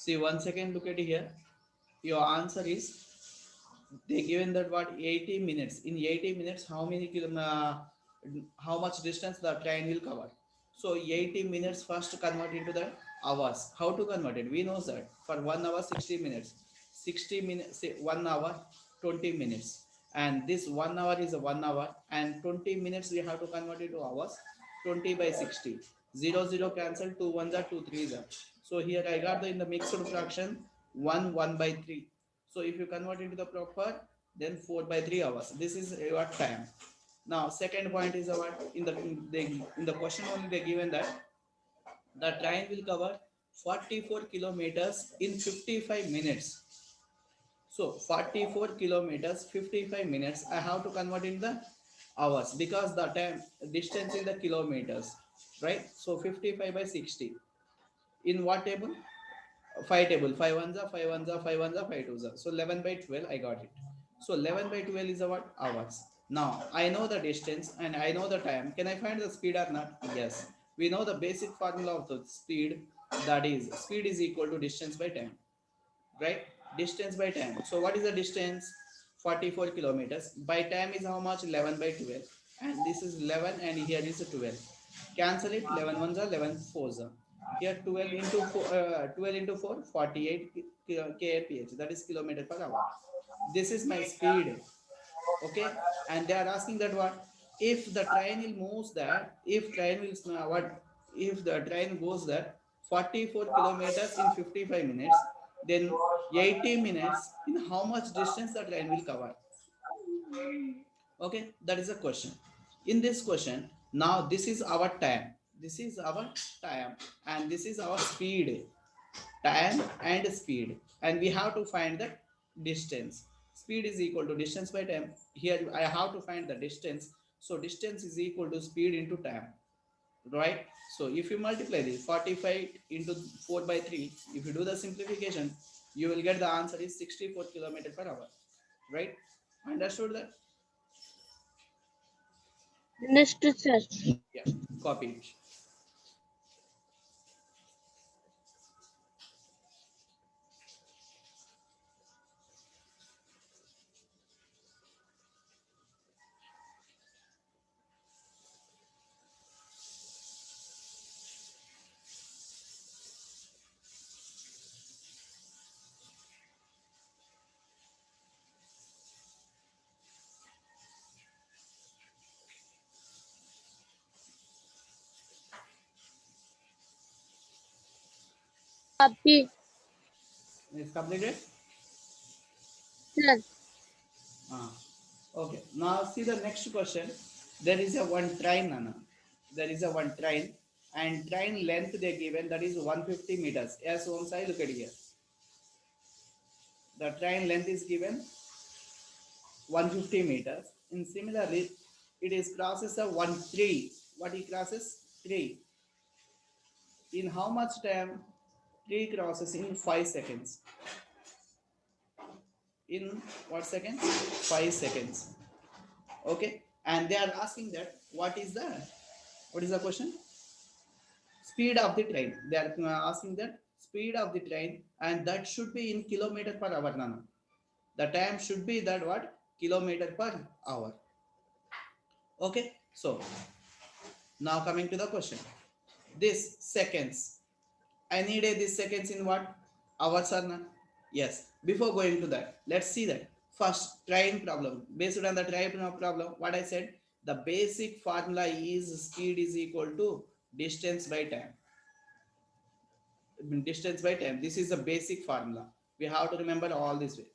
See, 1 second, look at here. Your answer is, they given that what, 80 minutes. In 80 minutes, how much distance the train will cover. So 80 minutes first convert into the hours. How to convert it? We know that for 1 hour 60 minutes. 60 minutes, say 1 hour 20 minutes. And this 1 hour is a 1 hour, and 20 minutes we have to convert it to hours. 20 by 60. 0 0 cancel, 2 ones are 2 threes are. So here I got the in the mixed fraction 1 by 3. So if you convert it to the proper, then 4 by 3 hours. This is your time. Now second point is our, in the question only they given that the train will cover 44 kilometers in 55 minutes. So 44 kilometers 55 minutes I have to convert in the hours, because the time distance in the kilometers, right? So 55 by 60 in what table? 5 table. 5 ones are 5 ones are 5 ones are 5 twos are. So 11 by 12 I got it. So 11 by 12 is what? Hours. Now I know the distance and I know the time. Can I find the speed or not? Yes. We know the basic formula of the speed, that is speed is equal to distance by time, right? Distance by time. So what is the distance? 44 kilometers. By time is how much? 11 by 12. And this is 11 and here is 12. Cancel it. 11 ones are 11 fours are. Here 12 into 4, 12 into 4, 48 kmph. That is kilometer per hour. This is my speed. Okay. And they are asking that what? If the train will moves that, if train will what? If the train goes that 44 kilometers in 55 minutes, then 80 minutes in how much distance the train will cover. Okay, that is a question. In this question, now this is our time, this is our time, and this is our speed. Time and speed, and we have to find the distance. Speed is equal to distance by time. Here I have to find the distance, so distance is equal to speed into time, right? So if you multiply this 45 into 4 by 3, if you do the simplification, you will get the answer is 64 kilometer per hour, right? Understood that? Understood, sir. Yeah, copy it. Copy, It's completed. sir. Ah, okay. Now see the next question. There is a one train, Nana. There is a one train, and train length they given, that is 150 meters. Yes, once I look at here, the train length is given 150 meters. And similarly, it is crosses a one tree. What it crosses? Tree. In how much time? Tree crosses in 5 seconds. In what seconds? 5 seconds. Okay, and they are asking that what is the question? Speed of the train. They are asking that speed of the train, and that should be in kilometer per hour, Nana. The time should be that what? Kilometer per hour. Okay, so now coming to the question, this seconds, I need this seconds in what? Hours or not? Yes. Before going to that, let's see that. First, train problem. Based on the train problem, what I said, the basic formula is speed is equal to distance by time. Distance by time. This is the basic formula. We have to remember all this way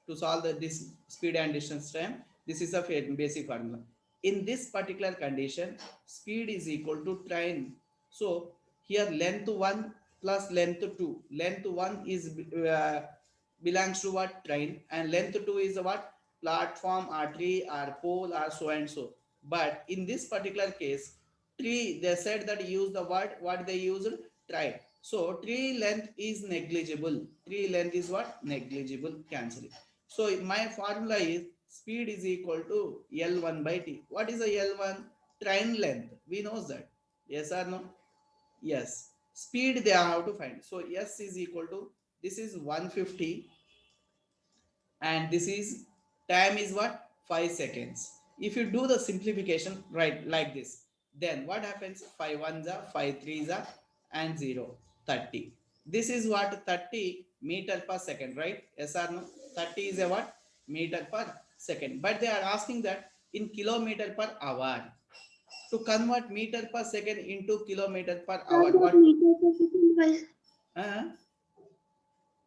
to solve this speed and distance time. This is a basic formula. In this particular condition, speed is equal to train. So here length 1 plus length 2. Length 1 is belongs to what? Train, and length 2 is what? Platform or tree or pole or so and so. But in this particular case, tree, they said that use the word, what they used? Try. So tree length is negligible. Tree length is what? Negligible. Cancel it. So my formula is speed is equal to L1 by T. What is a L1? Train length. We know that. Yes or no? Yes. Speed they have to find. So S is equal to this is 150, and this is time is what, 5 seconds. If you do the simplification right like this, then what happens, 5 ones are 5 threes are and 0, 30. This is what, 30 meter per second, right? Yes or no? 30 is a what, meter per second, but they are asking that in kilometer per hour. To convert meter per second into kilometer per hour, That what meter per second wise. uh,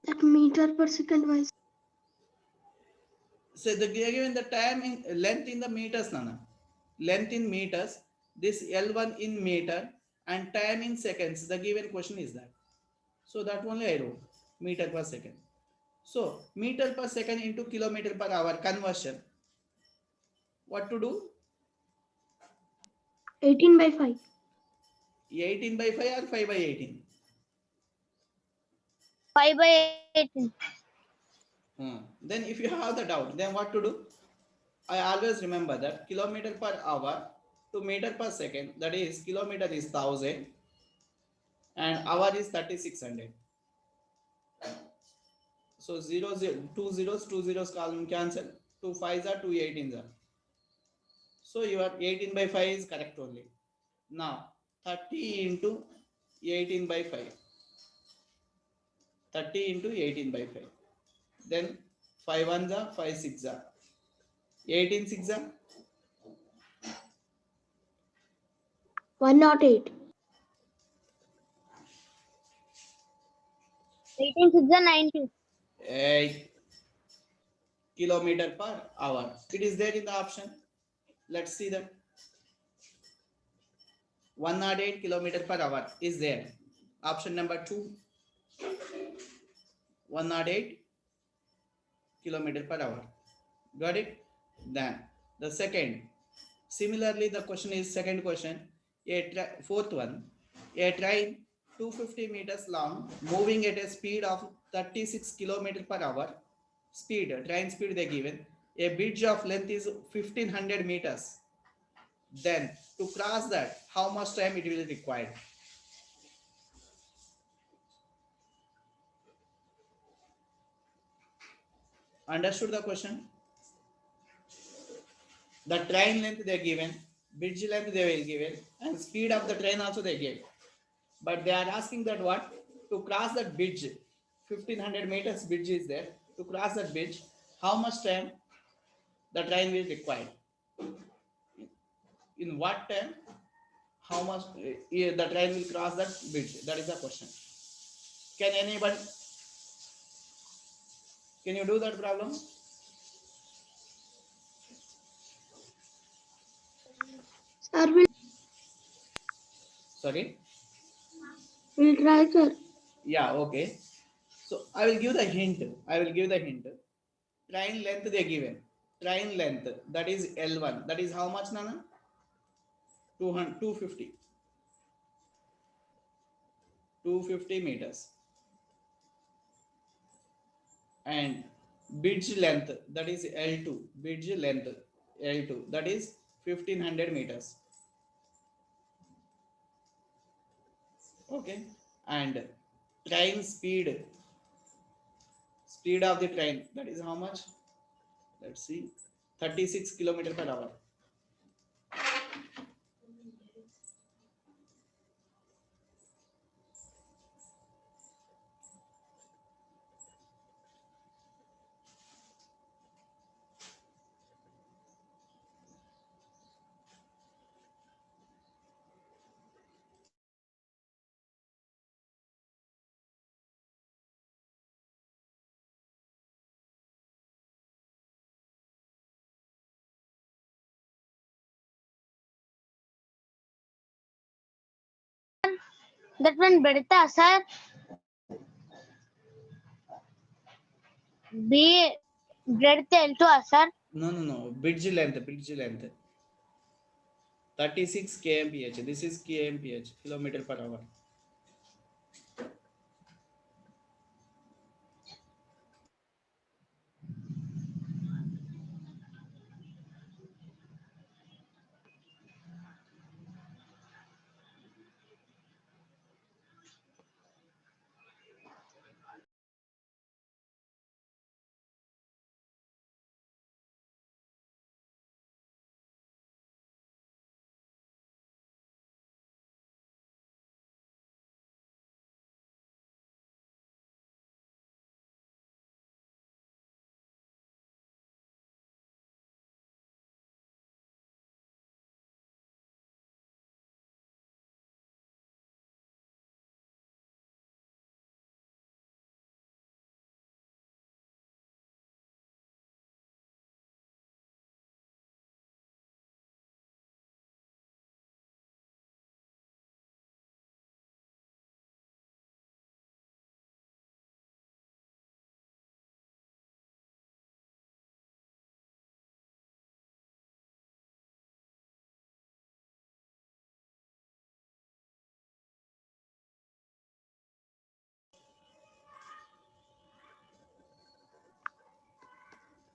That meter per second wise. so the given the time in length in the meters, nana, length in meters, this L1 in meter, and time in seconds. The given question is that. So that only I wrote, meter per second. So meter per second into kilometer per hour conversion. What to do? 18 by 5. 18 by 5 or 5 by 18? 5 by 18. Then if you have the doubt, then what to do? I always remember that kilometer per hour to meter per second, that is kilometer is 1000 and hour is 3600. So 2 zeros, 2 zeros cancel. 2 5s are 2 18s are. So your 18 by 5 is correct only. Now 30 into 18 by 5. 30 into 18 by 5. Then 5 ones are 5 6 are. 18 6 are 108. 18 6 are 90. 8 kilometer per hour. It is there in the option. Let's see that. 108 kilometer per hour is there. Option number 2. 108 kilometer per hour. Got it? Then the second. Similarly, the question is second question. Fourth one. A train 250 meters long moving at a speed of 36 kilometer per hour. Speed, train speed they given. A bridge of length is 1500 meters. Then to cross that, how much time it will require? Understood the question? The train length they are given, bridge length they will given, and speed of the train also they gave. But they are asking that what? To cross that bridge, 1500 meters bridge is there. To cross that bridge, how much time the train will require? In what time? How much the train will cross that bridge? That is the question. Can anybody? Can you do that problem? Sir, Sorry. we'll try, sir. Yeah. Okay. So I will give the hint. I will give the hint. Train length they given. Train length, that is L1. That is how much, Nana? 200, 250. 250 meters. And bridge length, that is L2. Bridge length L2, that is 1500 meters. Okay. And train speed, speed of the train, that is how much? Let's see. 36 kilometer per hour. That one bedta, sir. B breadth L2, sir. No, no, no. Bridge length, bridge length. 36 kmph. This is kmph, kilometer per hour.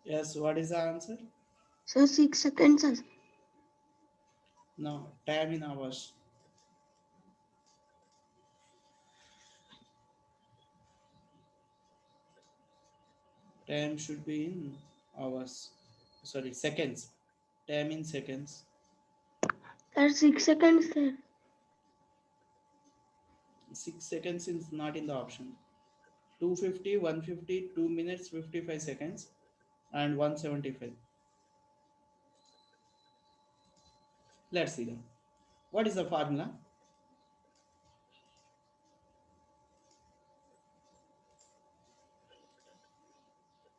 Yes, what is the answer? Sir, 6 seconds, sir. No, time in hours. Time should be in hours. Sorry, seconds. Time in seconds. Sir, 6 seconds, sir. 6 seconds is not in the option. 250, 150, 2 minutes 55 seconds, and 175. Let's see them. What is the formula?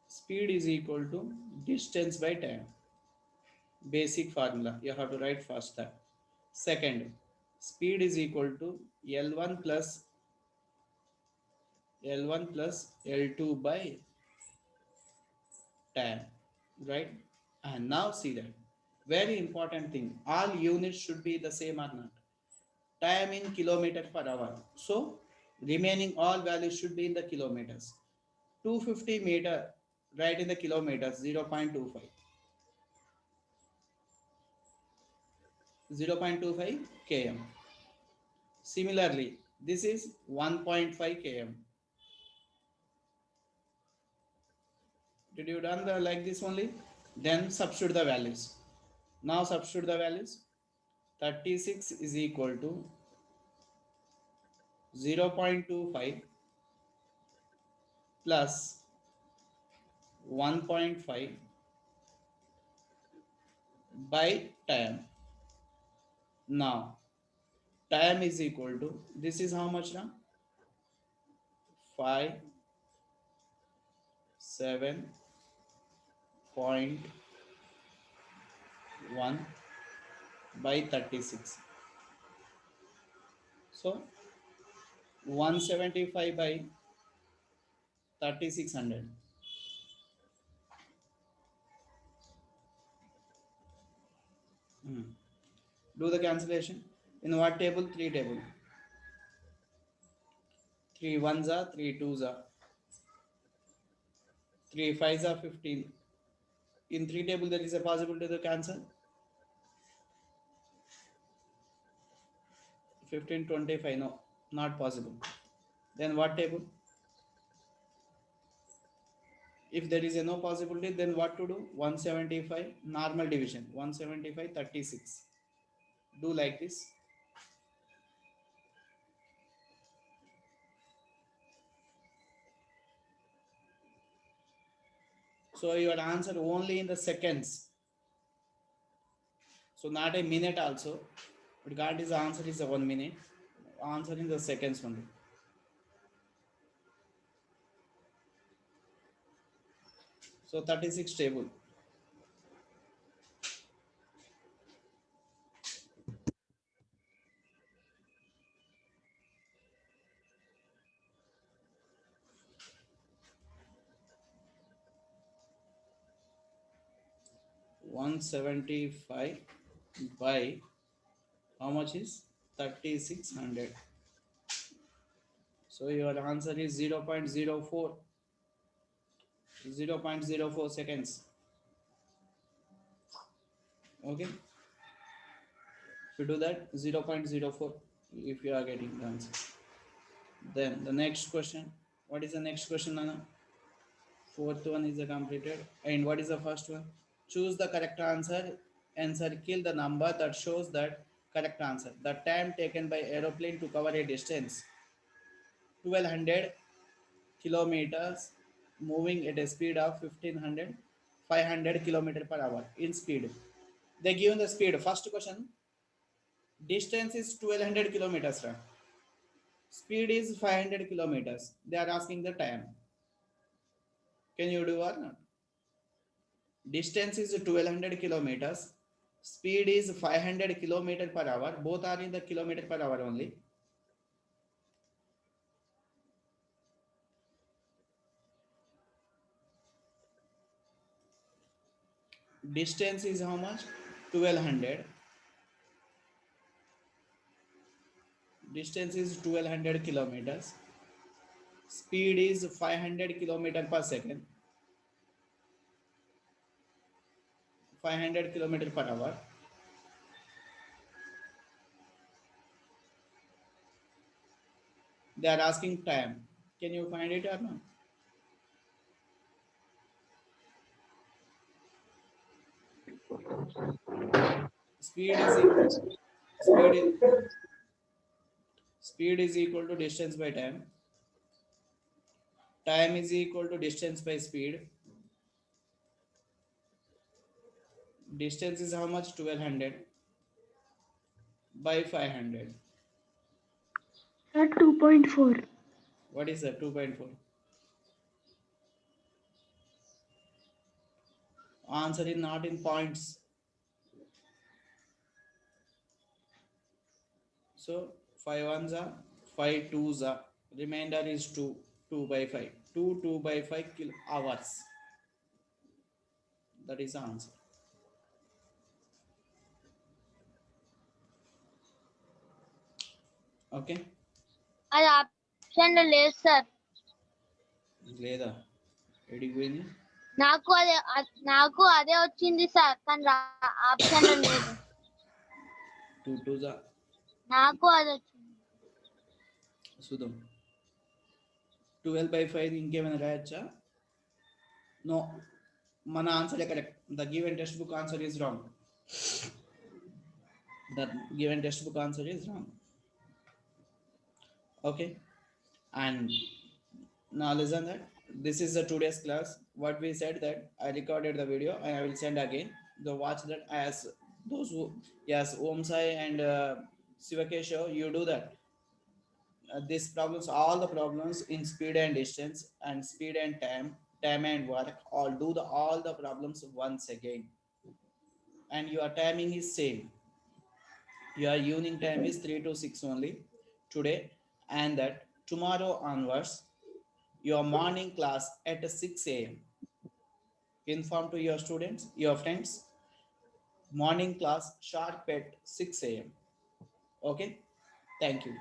Speed is equal to distance by time. Basic formula. You have to write first that. Second, speed is equal to L1 plus L1 plus L2 by time. Right? And now see that. Very important thing. All units should be the same or not. Time in kilometer per hour. So remaining all values should be in the kilometers. 250 meter, right in the kilometers, 0.25. 0.25 km. Similarly, this is 1.5 km. Did you done the like this only? Then substitute the values. Now substitute the values. 36 is equal to 0.25 plus 1.5 by time. Now time is equal to, this is how much now? 5 7.1 by 36. So 175 by 3600. Do the cancellation. In what table? 3 table. 3 ones are, 3 twos are, 3 fives are 15. In 3 table there is a possibility to cancel. 15 25, no, not possible. Then what table? If there is a no possibility, then what to do? 175 normal division, 175 36. Do like this. So your answer only in the seconds, so not a minute also, but God is answer is a 1 minute, answer in the seconds only. So 36 table. One 175 by how much is 3600. So your answer is 0.04, 0.04 seconds. Okay, if you do that, 0.04, if you are getting the answer. Then the next question, what is the next question, Nana? Fourth one is completed. And what is the first one? Choose the correct answer and circle the number that shows that correct answer. The time taken by aeroplane to cover a distance 1200 kilometers moving at a speed of 1500 500 kilometer per hour in speed. They given the speed. First question, distance is 1200 kilometers. Speed is 500 kilometers. They are asking the time. Can you do or not? Distance is 1200 kilometers. Speed is 500 kilometer per hour. Both are in the kilometer per hour only. Distance is how much? 1200. Distance is 1200 kilometers. Speed is 500 kilometer per second. 500 kilometer per hour. They are asking time. Can you find it or not? Speed is equal. Speed is speed is equal to distance by time. Time is equal to distance by speed. Distance is how much? 1200 by 500. Sir, 2.4. What is that? 2.4. Answer is not in points. So 5 ones are 5 twos are. Remainder is 2. 2 by 5. 2 by 5 hours. That is the answer. Okay. అది option లేదు sir. లేదా ఎడికి పోయింది? నాకు అదే వచ్చింది sir, కానీ option లేదు. 2 twos are. నాకు అది వచ్చింది. చూద్దాం. 12 by 5 ఇంకేమైనా రాయొచ్చా? నో, మన answer correct. The given text book answer is wrong. The given textbook answer is wrong. Okay, and now listen that this is the today's class. What we said that I recorded the video and I will send again. The watch that as those who, yes, Om Sai and Sivakesho, you do that. These problems, all the problems in speed and distance and speed and time and work, all do the all the problems once again. And your timing is same. Your evening time is 3 to 6 only today, and that tomorrow onwards your morning class at 6 a.m. Inform to your students, your friends, morning class sharp at 6 a.m. Okay, thank you.